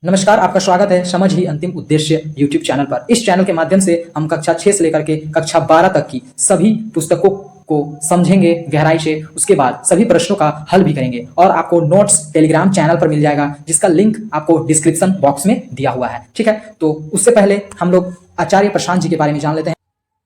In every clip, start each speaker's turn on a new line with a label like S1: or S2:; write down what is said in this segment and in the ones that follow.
S1: नमस्कार, आपका स्वागत है समझ ही अंतिम उद्देश्य यूट्यूब चैनल पर। इस चैनल के माध्यम से हम कक्षा 6 से लेकर के कक्षा 12 तक की सभी पुस्तकों को समझेंगे गहराई से, उसके बाद सभी प्रश्नों का हल भी करेंगे और आपको नोट्स टेलीग्राम चैनल पर मिल जाएगा, जिसका लिंक आपको डिस्क्रिप्शन बॉक्स में दिया हुआ है। ठीक है, तो उससे पहले हम लोग आचार्य प्रशांत जी के बारे में जान लेते हैं।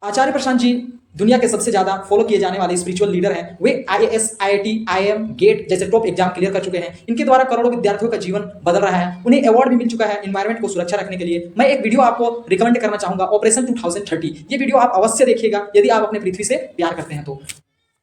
S1: आचार्य प्रशांत जी दुनिया के सबसे ज्यादा फॉलो किए जाने वाले स्पिरिचुअल लीडर हैं। वे आईएएस, आईआईटी, आईएम, गेट जैसे टॉप एग्जाम क्लियर कर चुके हैं। इनके द्वारा करोड़ों विद्यार्थियों का जीवन बदल रहा है। उन्हें अवार्ड भी मिल चुका है एनवायरमेंट को सुरक्षा रखने के लिए। मैं एक वीडियो आपको रिकमेंड करना चाहूंगा, ऑपरेशन 2030। ये वीडियो आप अवश्य देखिएगा यदि आप अपने पृथ्वी से प्यार करते हैं तो।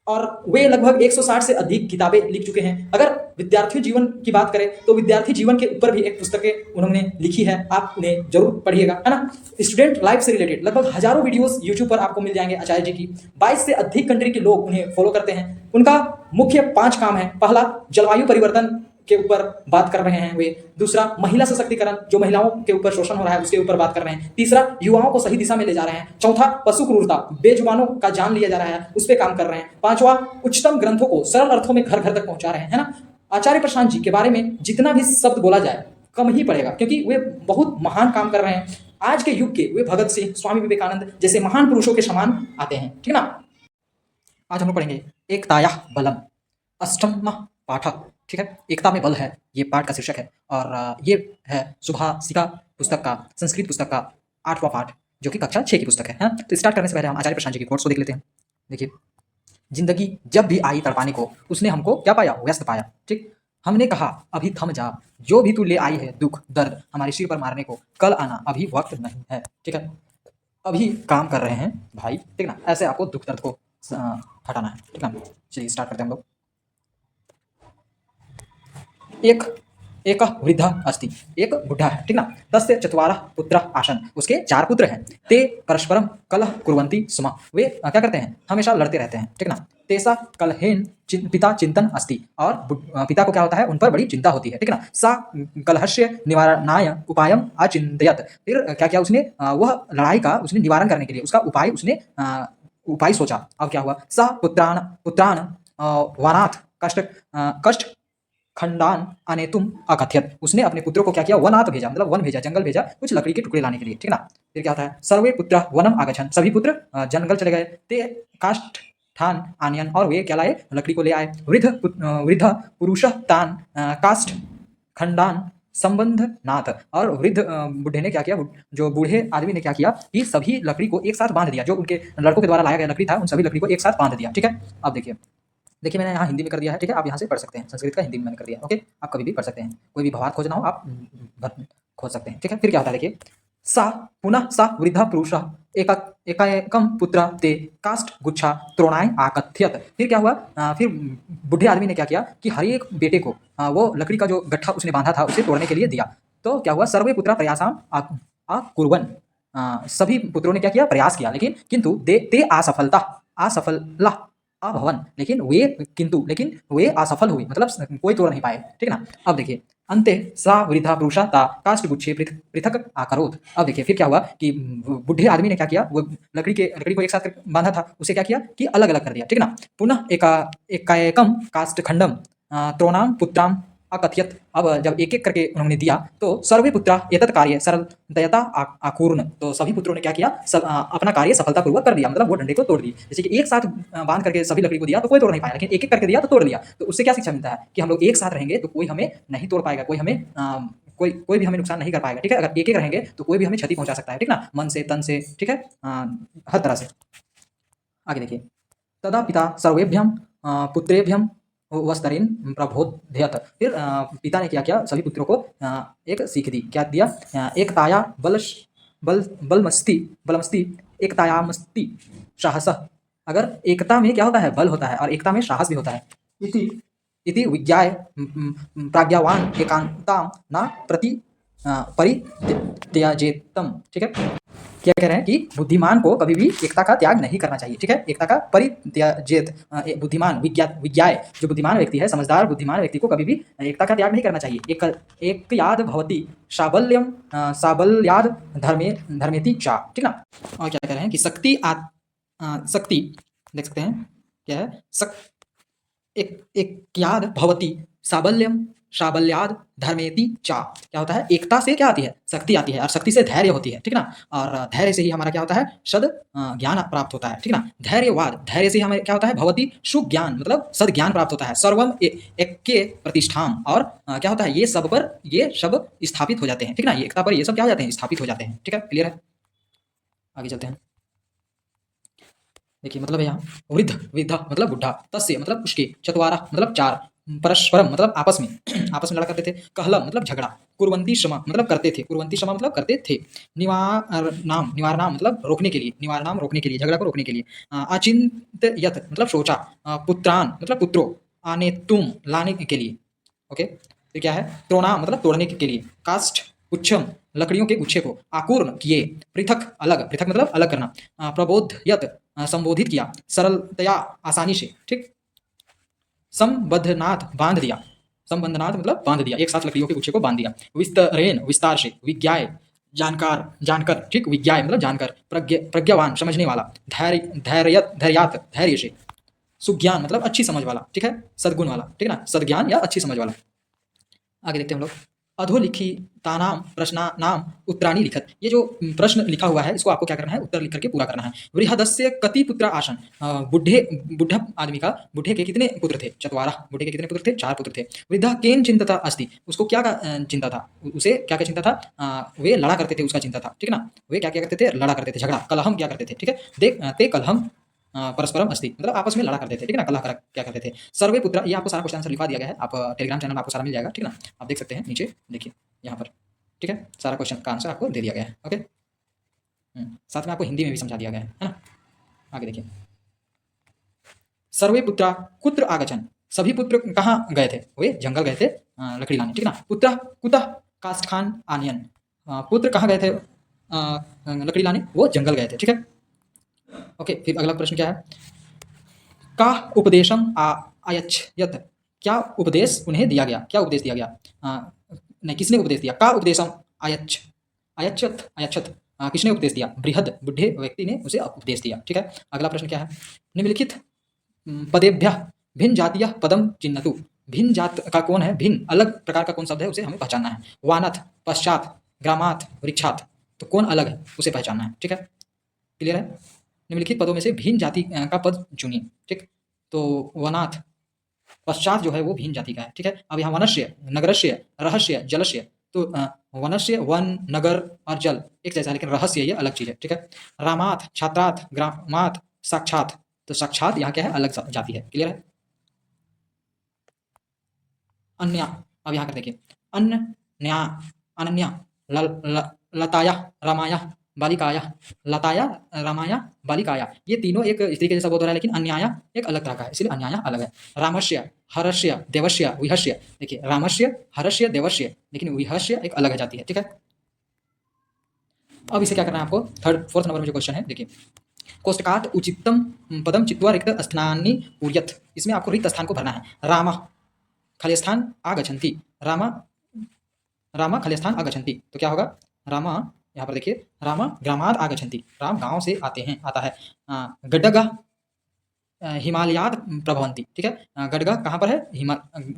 S1: और वे लगभग 160 से अधिक किताबें लिख चुके हैं। अगर विद्यार्थी जीवन की बात करें तो विद्यार्थी जीवन के ऊपर भी एक पुस्तकें उन्होंने लिखी है, आप उन्हें जरूर पढ़िएगा, है ना। स्टूडेंट लाइफ से रिलेटेड लगभग हजारों वीडियोस यूट्यूब पर आपको मिल जाएंगे आचार्य जी की। 22 से अधिक कंट्री के लोग उन्हें फॉलो करते हैं। उनका मुख्य 5 काम है। पहला, जलवायु परिवर्तन के ऊपर बात कर रहे हैं वे। दूसरा, महिला सशक्तिकरण, जो महिलाओं के ऊपर शोषण हो रहा है उसके ऊपर बात कर रहे हैं। तीसरा, युवाओं को सही दिशा में ले जा रहे हैं। चौथा, पशु क्रूरता, बेजुबानों का जान लिया जा रहा है, उस पर काम कर रहे हैं। पांचवा, उच्चतम ग्रंथों को सरल अर्थों में घर घर तक पहुंचा रहे हैं, है ना। आचार्य प्रशांत जी के बारे में जितना भी शब्द बोला जाए कम ही पड़ेगा, क्योंकि वे बहुत महान काम कर रहे हैं। आज के युग के वे भगत सिंह, स्वामी विवेकानंद जैसे महान पुरुषों के समान आते हैं, ठीक है ना। आज हम लोग पढ़ेंगे एकताया बलम, अष्टम पाठ। ठीक है, एकता में बल है, ये पाठ का शीर्षक है। और ये है सुभाषिका पुस्तक का, संस्कृत पुस्तक का 8वां पाठ, जो कि कक्षा 6 की पुस्तक है। तो स्टार्ट करने से पहले हम आचार्य प्रशांत जी की कोट्स को देख लेते हैं। देखिए, जिंदगी जब भी आई तड़पाने को, उसने हमको क्या पाया? व्यस्त पाया। ठीक, हमने कहा अभी थम जा, जो भी तू ले आई है दुख दर्द हमारे सिर पर मारने को, कल आना अभी वक्त नहीं है। ठीक है, अभी काम कर रहे हैं भाई, ठीक ना। ऐसे आपको दुख दर्द को हटाना है, ठीक ना। चलिए स्टार्ट करते हैं हम लोग। एक वृद्ध अस्ति, एक बुढ़ा है, ठीक ना। तस्य चत्वारः पुत्र आसन, उसके 4 पुत्र हैं। ते परस्परम कलह कुर्वन्ति स्म, वे क्या करते हैं? हमेशा लड़ते रहते हैं, ठीक ना। तेषा कलहेन पिता चिंतन अस्ति, और पिता को क्या होता है? उन पर बड़ी चिंता होती है, ठीक ना। सा कलहस्य निवारणाय उपायम अचिंतयत, फिर क्या किया उसने? वह लड़ाई का उसने निवारण करने के लिए उसका उपाय उसने उपाय सोचा। अब क्या हुआ? स पुत्रान वनाथ कष्ट खंडान अनेतुम अकथयत, उसने अपने पुत्रों को क्या किया? वनात भेजा, मतलब वन भेजा, जंगल भेजा, कुछ लकड़ी के टुकड़े लाने के लिए, ठीक ना। फिर क्या होता है? सर्वे पुत्र वनम आगछन, सभी पुत्र जंगल चले गए। ते काष्ठ ठान आनियन, और वे क्या लाए? लकड़ी को ले आए। वृद्ध पुरुष तान काष्ठ खंडान संबंध नाथ, और वृद्ध बुढ़े ने क्या किया? जो बूढ़े आदमी ने क्या किया कि सभी लकड़ी को एक साथ बांध दिया। जो उनके लड़कों के द्वारा लाया गया लकड़ी था, उन सभी लकड़ी को एक साथ बांध दिया, ठीक है। अब देखिए मैंने यहाँ हिंदी में कर दिया है, ठीक है। आप यहाँ से पढ़ सकते हैं, संस्कृत का हिंदी में मैंने कर दिया है, ओके। आप कभी भी पढ़ सकते हैं, कोई भी भावार्थ खोजना हो आप खोज सकते हैं, ठीक है। फिर क्या होता है? देखिए, सा पुनः सा वृद्धा पुरुष एकाएकम पुत्र ते काष्ठ गुच्छा त्रोणाय आकथ्यत, फिर क्या हुआ? फिर बुढ़े आदमी ने क्या किया कि हर एक बेटे को वो लकड़ी का जो गट्ठा उसने बांधा था उसे तोड़ने के लिए दिया। तो क्या हुआ? सर्वे पुत्र प्रयासाम आकुर्वन्, सभी पुत्रों ने क्या किया? प्रयास किया, लेकिन किंतु ते असफला अभवन, लेकिन वे असफल हुए, मतलब कोई तोड़ नहीं पाए, ठीक ना। अब देखिए, अंते सा वृद्धा पुरुषा ता काष्ठगुच्छे पृथक आकरोत। अब देखिए फिर क्या हुआ कि बुढ़े आदमी ने क्या किया? वो लकड़ी को एक साथ बांधा था, उसे क्या किया कि अलग अलग कर दिया, ठीक ना। पुनः एकाएकम काष्ठखंडम त्रोणाम पुत्राम अकथयत, अब जब एक एक करके उन्होंने दिया तो सर्वे पुत्रा एतत् कार्य सरलतया आकूर्ण, तो सभी पुत्रों ने क्या किया? अपना कार्य सफलतापूर्वक कर दिया, मतलब वो डंडे को तोड़ दी। जैसे कि एक साथ बांध करके सभी लकड़ी को दिया तो कोई तोड़ नहीं पाया, लेकिन एक एक करके दिया तो तोड़ दिया। तो उससे क्या शिक्षा मिलता है कि हम लोग एक साथ रहेंगे तो कोई हमें नहीं तोड़ पाएगा, कोई भी हमें नुकसान नहीं कर पाएगा, ठीक है। अगर एक एक रहेंगे तो कोई भी हमें क्षति पहुंचा सकता है, ठीक ना, मन से, तन से, ठीक है, हर तरह से। आगे देखिए, तदा पिता सर्वेभ्यम पुत्रेभ्यम वस्तरीन प्रबोधयत, फिर पिता ने क्या किया? सभी पुत्रों को एक सीख दी। क्या दिया? एकताया बलमस्ति एकतायामस्ति साहस, अगर एकता में क्या होता है? बल होता है, और एकता में साहस भी होता है। इति विज्ञाय प्राज्ञावान एकांताम न परित्यजेतम, ठीक है। क्या कह रहे हैं कि बुद्धिमान को कभी भी एकता का त्याग नहीं करना चाहिए, ठीक है। एकता का परित्याजेत, बुद्धिमान विज्ञाय, जो बुद्धिमान व्यक्ति है, समझदार बुद्धिमान व्यक्ति को कभी भी एकता का त्याग नहीं करना चाहिए। एक याद भवती साबल्याद धर्मेति चा, ठीक ना। और क्या कह रहे हैं कि शक्ति देख सकते हैं क्या है? एक याद भवती साबल्यम शाबल्याद धर्मेति चा। क्या होता है? एकता से क्या आती है? शक्ति आती है, और शक्ति से धैर्य होती है, ठीक है ना? और धैर्य से ही हमारा क्या होता है? ज्ञान प्राप्त होता है, ठीक है ना? धैर्यवाद, धैर्य से हमें क्या होता है? भवति सुज्ञान, मतलब सद्ज्ञान प्राप्त होता है। सर्वम ऐक्य प्रतिष्ठाम, और क्या होता है? ये सब स्थापित हो जाते हैं, ठीक है ना? ये एकता पर ये सब क्या हो जाते हैं? स्थापित हो जाते हैं, ठीक है? क्लियर है? आगे चलते हैं। देखिए मतलब है यहाँ वृद्ध, वृद्धा मतलब बुढ़ा, तस्य मतलब उसके, चतवारा मतलब चार, परस्परम मतलब आपस में आपस में लड़ा करते थे, कहलम मतलब झगड़ा, कुर्वन्ति क्षमा मतलब करते थे, कुर्वन्ति क्षमा मतलब करते थे, निवारणाम मतलब रोकने के लिए, निवारणाम रोकने के लिए, झगड़ा को रोकने के लिए, अचिंत्यत मतलब सोचा, पुत्रान मतलब पुत्रों, आने तुम लाने के लिए, ओके। फिर क्या है? त्रोणा मतलब तोड़ने के लिए, काष्ठ गुच्छम लकड़ियों के गुच्छे को, आकूर्ण किए, पृथक अलग, पृथक मतलब अलग करना, प्रबोधयत संबोधित किया, सरलतया आसानी से, ठीक। संबद्धनाथ बांध दिया, संबंधनाथ मतलब बांध दिया, एक साथ लकड़ियों के गुच्छे को बांध दिया, विस्तरेण विस्तार से, विज्ञाय जानकार जानकर, ठीक, विज्ञाय मतलब जानकर, प्रज्ञावान समझने वाला, धैर्यात धैर्य से, सुज्ञान मतलब अच्छी समझ वाला, ठीक है, सद्गुण वाला, ठीक है ना, सद्ज्ञान या अच्छी समझ वाला। आगे देखते हैं हम लोग। अधोलिखितानाम प्रश्नानाम उत्तराणि लिखत। ये जो प्रश्न लिखा हुआ है इसको आपको क्या करना है? उत्तर लिख करके पूरा करना है। बृहदस्य कति पुत्र आसन। बुढ़ा आदमी का, बुढ़े के कितने पुत्र थे? चत्वारः। बुढ़े के कितने पुत्र थे? 4 पुत्र थे। वृद्धा केन चिंतता अस्ति। उसको क्या का चिंता था? उसे क्या क्या चिंता था? वे लड़ा करते थे, उसका चिंता था, ठीक है ना? वे क्या क्या करते थे? लड़ा करते थे, झगड़ा, कलहम क्या करते थे, ठीक है? ते कलहम परस्परम अस्ति मतलब आपस में लड़ा करते थे, ठीक है ना? कलह क्या करते थे? सर्वे पुत्र, ये आपको सारा क्वेश्चन आंसर लिखा दिया गया है, आप टेलीग्राम चैनल में आपको सारा मिल जाएगा, ठीक है ना? आप देख सकते हैं नीचे, देखिए यहाँ पर, ठीक है? सारा क्वेश्चन का आंसर आपको दे दिया गया है, ओके। साथ में आपको हिंदी में भी समझा दिया गया है ना? आगे देखिए। सर्वे पुत्रा कुत्र आगछन। सभी पुत्र कहाँ गए थे? वे जंगल गए थे लकड़ी लाने, ठीक है ना? पुत्र कुतः काष्ठान आनयन। पुत्र कहाँ गए थे लकड़ी लाने? वो जंगल गए थे, ठीक है। ओके, फिर अगला प्रश्न क्या है? का उपदेशम आयच्छयत। क्या उपदेश उन्हें दिया गया? क्या उपदेश दिया गया? नहीं, किसने उपदेश दिया? का उपदेशम अयच्छत अयच्छत किसने उपदेश दिया? बृहद बुढ़े व्यक्ति ने उसे उपदेश दिया, ठीक है। अगला प्रश्न क्या है? निम्नलिखित पदेभ्य भिन्न जातीय पदम चिन्हतु। भिन्न जात का कौन है? भिन्न अलग प्रकार का कौन शब्द है? उसे हमें पहचानना है। वानथ, पश्चात, ग्रामात, वृक्षात। तो कौन अलग है उसे पहचानना है, ठीक है। क्लियर है? निम्नलिखित पदों में से भिन्न जाति का पद चुनिए, ठीक। तो वनाथ, पश्चात जो है वो भिन्न जाति का है, ठीक है। अब यहाँ वनस्य, नगरस्य, रहस्य, जलस्य। तो वनस्य वन, नगर और जल एक जैसा है, लेकिन रहस्य ये अलग चीज है, ठीक है। रामात, छात्रात, ग्रामात, साक्षात। तो साक्षात यहाँ क्या है? अलग जाति है, क्लियर है। अन्य, अब यहाँ कर देखिए, अन्य, अनन्या, लताया, रामाया, बालिकाया, लताया, रामाया, बालिकाया। ये तीनों एक स्त्री के जैसा बोध हो रहा है, लेकिन अन्याया एक अलग तरह का है, इसलिए अन्याया अलग है। रामस्य, हरस्य, देवस्य, विहस्य। देखिए रामस्य, हरस्य, देवस्य, लेकिन विहस्य एक अलग जाति है, ठीक है। अब इसे क्या करना है आपको? फोर्थ नंबर में जो क्वेश्चन है, देखिए, कोष्टकात उचितम पदम चित्वा रिक्त स्थानानि पूर्यत। इसमें आपको रिक्त स्थान को भरना है। राम खलेस्थान आगच्छन्ति, राम खलेस्थान आगच्छन्ति। तो क्या होगा? रामा, यहाँ पर देखिए, राम ग्रामात आगच्छन्ति, राम गांव से आते हैं, आता है। गड्डगा हिमालयात प्रभवन्ति, ठीक है। गड्डगा कहाँ पर है?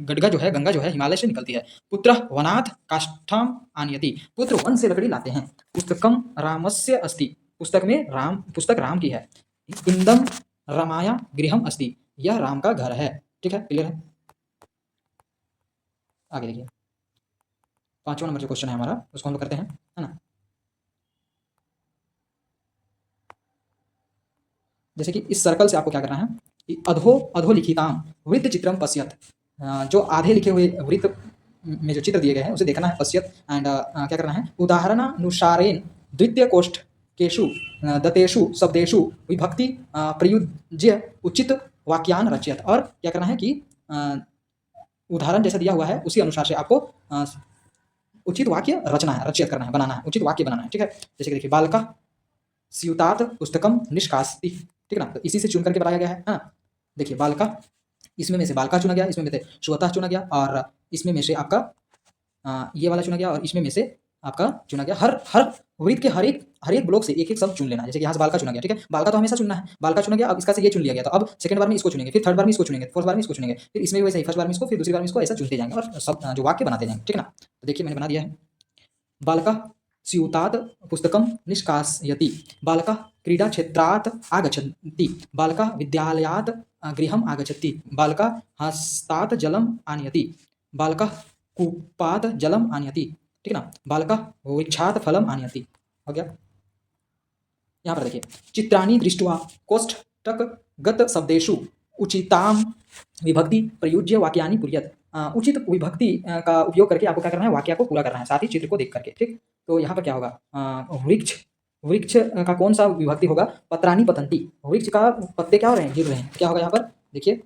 S1: गड्डगा जो है, गंगा जो है, हिमालय से निकलती है। पुत्र वनाथ काष्ठम आनयति। पुत्र वन से लकड़ी लाते हैं। पुस्तकम रामस्य अस्ति। पुस्तक में पुस्तक राम की है। इंदम रामाया गृहम अस्ति। यह राम का घर है, ठीक है। क्लियर है? आगे देखिए, 5वां नंबर जो क्वेश्चन है हमारा, उसको हम लोग करते हैं, है ना। जैसे कि इस सर्कल से आपको क्या करना है? अधोलिखिताम वृत्त चित्रम पश्यत। जो आधे लिखे हुए वृत्त में जो चित्र दिए गए हैं उसे देखना है, पश्यत। एंड क्या करना है? उदाहरणानुसारेण द्वितीय कोष्ठ केशु दतेषु शब्देषु विभक्ति प्रयुज्य उचित वाक्यान रचयत। और क्या करना है कि उदाहरण जैसा दिया हुआ है उसी अनुसार से आपको उचित वाक्य रचना है, रचयत करना है, बनाना है, उचित वाक्य बनाना है, ठीक है। जैसे कि देखिए, बालका स्यूतात पुस्तकम निष्कासति, ठीक है ना। तो इसी से चुन करके बनाया गया है ना। देखिए, बालका, इसमें में से बालका चुना गया, इसमें में से श्वतः चुना गया, और इसमें में से आपका ये वाला चुना गया, और इसमें में से आपका चुना गया। हर वृत्त के हर एक ब्लॉक से एक एक शब्द चुन लेना। जैसे कि यहाँ से बाल का चुना गया, ठीक है, बाल का तो हमेशा चुनना है, बाल का चुना गया, अब इसका से ये चुन लिया गया, तो अब सेकंड बार में इसको चुनेंगे, फिर थर्ड बार में इसको चुनेंगे, फोर्थ बार में इसको चुनेंगे, फिर इसमें भी वैसे ही फर्स्ट बार में इसको, फिर दूसरी बार में इसको, ऐसा चुनते जाएंगे और सब जो वाक्य बनाते जाएंगे, ठीक है ना। तो देखिए मैंने बना दिया है। बालकः स्यूतात् पुस्तकं निष्कासयति, बालकः क्रीडाक्षेत्रात् आगच्छति, बालकः विद्यालयात् गृहम् आगच्छति, बालकः हस्तात् जलम् आनयति, बालकः कूपात् जलम् आनयति, ठीक है ना। बालकः वृक्षात् फलम् आनयति। हो गया। यहाँ पर देखिए, चित्राणि दृष्ट्वा कोष्ठकगत शब्देषु उचितां विभक्ति प्रयुज्य वाक्यानि कुर्यात्। उचित विभक्ति का उपयोग करके आपको क्या करना है, वाक्य को पूरा करना है, साथ ही चित्र को देख करके, ठीक। तो यहाँ पर क्या होगा, वृक्ष, वृक्ष का कौन सा विभक्ति होगा, पत्राणि पतन्ति, वृक्ष का पत्ते क्या हो रहे हैं, गिर रहे हैं, क्या होगा यहाँ पर देखिए,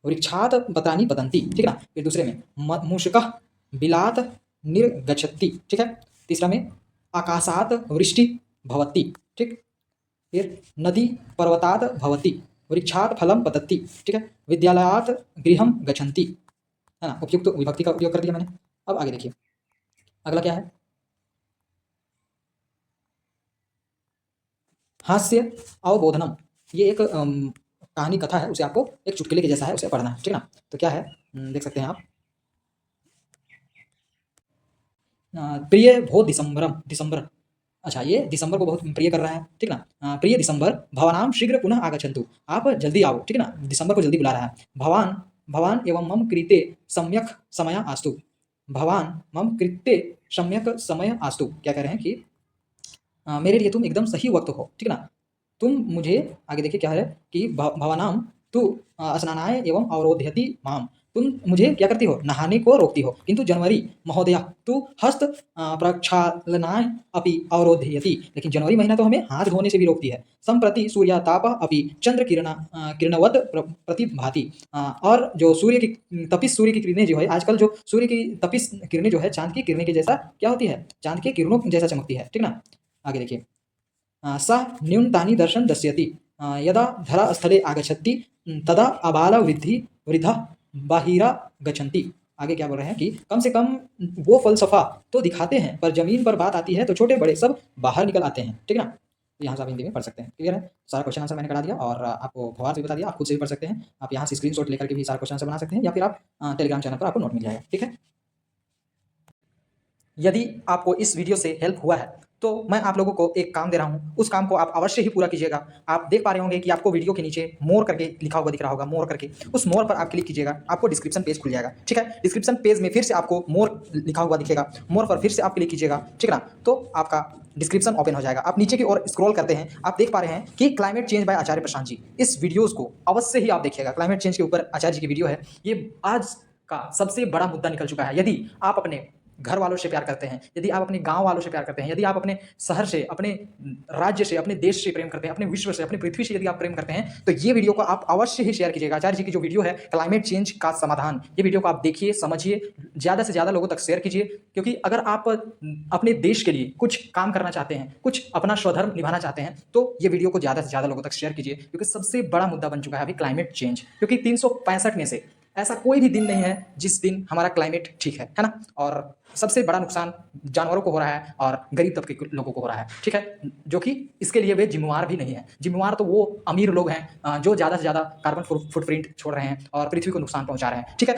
S1: वृक्षात् पत्राणि पतन्ति, ठीक है ना। फिर दूसरे में मूषकः बिलात् निर्गच्छति, ठीक है। तीसरा में आकाशात् वृष्टि भवति, ठीक। फिर नदी पर्वतात् भवति, वृक्षात् फलं पतति, ठीक है, विद्यालयात् गृहं गच्छन्ति, है ना। उपयुक्त तो विभक्ति का उपयोग कर दिया मैंने। अब आगे देखिए, अगला क्या है, हास्य अवबोधनम। ये एक कहानी कथा है, उसे आपको एक चुटकुले के जैसा है, उसे पढ़ना है, ठीक है ना। तो क्या है, देख सकते हैं आप, प्रिय भो दिसंबरम, दिसंबर, अच्छा ये दिसंबर को बहुत प्रिय कर रहा है, ठीक ना। प्रिय दिसंबर भवानां शीघ्र पुनः आगच्छन्तु, आप जल्दी आओ, ठीक है ना। दिसंबर को जल्दी बुला रहा है। भवान, भवान एवं मम कृते सम्यक समय आस्तु, भवान मम कृते सम्यक समय आस्तु, क्या कह रहे हैं कि मेरे लिए तुम एकदम सही वक्त हो, ठीक है ना। तुम मुझे, आगे देखिए क्या है कि भवानां तु स्नानाय एवं अवरोधयति माम, तुम मुझे क्या करती हो, नहाने को रोकती हो, किंतु जनवरी महोदय तु हस्त प्रक्षालनाय अपि अवरोधयति, लेकिन जनवरी महीना तो हमें हाथ धोने से भी रोकती है। संप्रति सूर्यातापः अपि चंद्र किरणवत् प्रतिभाति, और जो सूर्य की तपिश, सूर्य की किरणें जो है, आजकल जो सूर्य की तपिश किरणें जो है, चांद की किरणें के जैसा क्या होती है, चांद के किरणों जैसा चमकती है, ठीक ना। आगे देखिए, स न्यूनतानि दर्शन दस्यति, यदा धरास्थले आगच्छति तदा आबालवृद्धि वृद्धः बाहिरा गच्छन्ति। आगे क्या बोल रहे हैं कि कम से कम वो फलसफा तो दिखाते हैं, पर जमीन पर बात आती है तो छोटे बड़े सब बाहर निकल आते हैं, ठीक है ना। तो यहाँ से आप हिंदी में पढ़ सकते हैं, क्लियर है। सारा क्वेश्चन आंसर मैंने करा दिया और आपको भवार से बता दिया, आप खुद से भी पढ़ सकते हैं। आप यहाँ से स्क्रीनशॉट लेकर के भी सारा क्वेश्चन आंसर बना सकते हैं, या फिर आप टेलीग्राम चैनल पर आपको नोट मिल जाएगा, ठीक है। यदि आपको इस वीडियो से हेल्प हुआ है तो मैं आप लोगों को एक काम दे रहा हूँ, उस काम को आप अवश्य ही पूरा कीजिएगा। आप देख पा रहे होंगे कि आपको वीडियो के नीचे मोर करके लिखा हुआ दिख रहा होगा, मोर करके, उस मोर पर आप क्लिक कीजिएगा, आपको डिस्क्रिप्शन पेज खुल जाएगा, ठीक है। डिस्क्रिप्शन पेज में फिर से आपको मोर लिखा हुआ दिखेगा, मोर पर फिर से आप क्लिक कीजिएगा, ठीक है ना। तो आपका डिस्क्रिप्शन ओपन हो जाएगा। आप नीचे की ओर स्क्रॉल करते हैं, आप देख पा रहे हैं कि क्लाइमेट चेंज बाय आचार्य प्रशांत जी, इस वीडियोज़ को अवश्य ही आप देखिएगा। क्लाइमेट चेंज के ऊपर आचार्य जी की वीडियो है, ये आज का सबसे बड़ा मुद्दा निकल चुका है। यदि आप अपने घर वालों से प्यार करते हैं, यदि आप अपने गांव वालों से प्यार करते हैं, यदि आप अपने शहर से, अपने राज्य से, अपने देश से प्रेम करते हैं, अपने विश्व से, अपनी पृथ्वी से यदि आप प्रेम करते हैं, तो ये वीडियो को आप अवश्य ही शेयर कीजिएगा। आचार्य जी की जो वीडियो है क्लाइमेट चेंज का समाधान, ये वीडियो को आप देखिए, समझिए, ज़्यादा से ज़्यादा लोगों तक शेयर कीजिए, क्योंकि अगर आप अपने देश के लिए कुछ काम करना चाहते हैं, कुछ अपना स्वधर्म निभाना चाहते हैं, तो ये वीडियो को ज़्यादा से ज़्यादा लोगों तक शेयर कीजिए, क्योंकि सबसे बड़ा मुद्दा बन चुका है अभी क्लाइमेट चेंज। क्योंकि 365 में से ऐसा कोई भी दिन नहीं है जिस दिन हमारा क्लाइमेट ठीक है ना। और सबसे बड़ा नुकसान जानवरों को हो रहा है और गरीब तबके के लोगों को हो रहा है, ठीक है, जो कि इसके लिए वे जिम्मेवार भी नहीं है। जिम्मेवार तो वो अमीर लोग हैं जो ज़्यादा से ज़्यादा कार्बन फुटप्रिंट छोड़ रहे हैं और पृथ्वी को नुकसान पहुंचा रहे हैं, ठीक है।